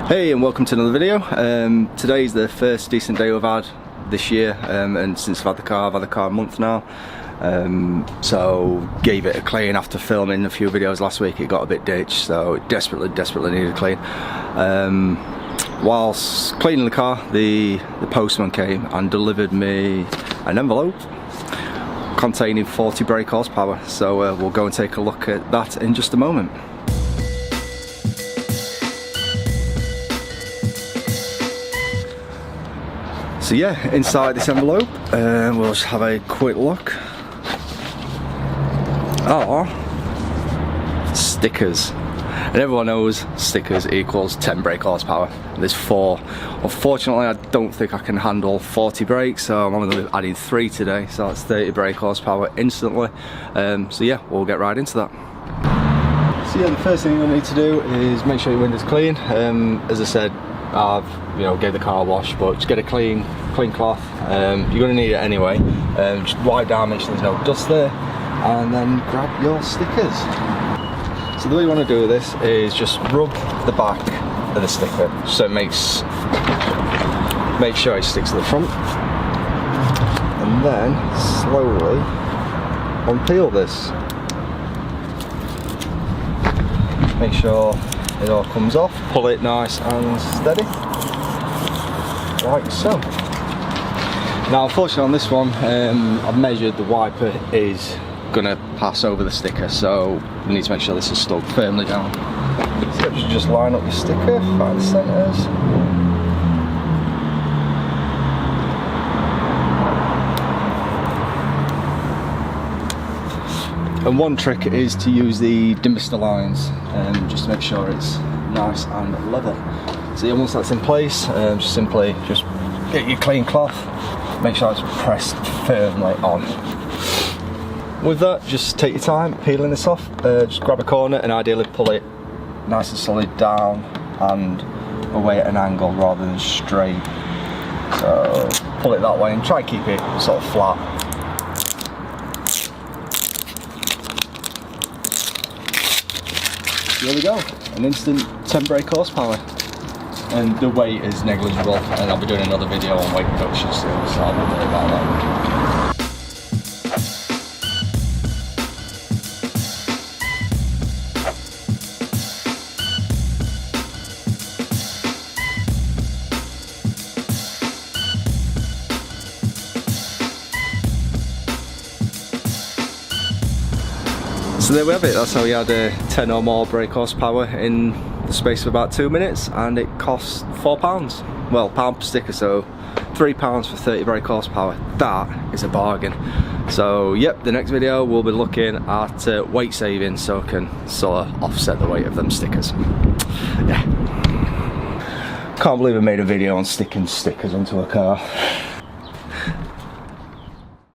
Hey, and welcome to another video. Today's the first decent day we've had this year, and since I've had the car a month now. So gave it a clean after filming a few videos last week. It got a bit ditched, so it desperately needed a clean. Whilst cleaning the car, the postman came and delivered me an envelope containing 40 brake horsepower. So we'll go and take a look at that in just a moment. So yeah, inside this envelope, we'll just have a quick look. Are stickers, and everyone knows stickers equals 10 brake horsepower. There's 4. Unfortunately, I don't think I can handle 40 brakes, so I'm only adding 3 today, so that's 30 brake horsepower instantly. So yeah, we'll get right into that. So yeah, the first thing you'll need to do is make sure your window's clean. As I said, I've gave the car a wash, but just get a clean cloth. You're going to need it anyway. Just wipe down, make sure there's no dust there, and then grab your stickers. So the way you want to do this is just rub the back of the sticker so it make sure it sticks to the front, and then slowly unpeel this. Make sure it all comes off, pull it nice and steady, like so. Now unfortunately on this one, I've measured the wiper is going to pass over the sticker, so we need to make sure this is stuck firmly down. So you just line up your sticker, find the centres. And one trick is to use the demister lines, just to make sure it's nice and level. So yeah, once that's in place, simply get your clean cloth, make sure it's pressed firmly on. With that, just take your time peeling this off. Just grab a corner and ideally pull it nice and solid down and away at an angle rather than straight. So pull it that way and try and keep it sort of flat. There we go, an instant 10 brake horsepower, and the weight is negligible, and I'll be doing another video on weight reduction soon, so I won't worry about that. So there we have it, that's how we had 10 or more brake horsepower in the space of about 2 minutes, and it cost £4. Well, £1 per sticker, so £3 for 30 brake horsepower. That is a bargain. So yep, the next video we'll be looking at weight saving, so I can sort of offset the weight of them stickers. Yeah. Can't believe I made a video on sticking stickers onto a car.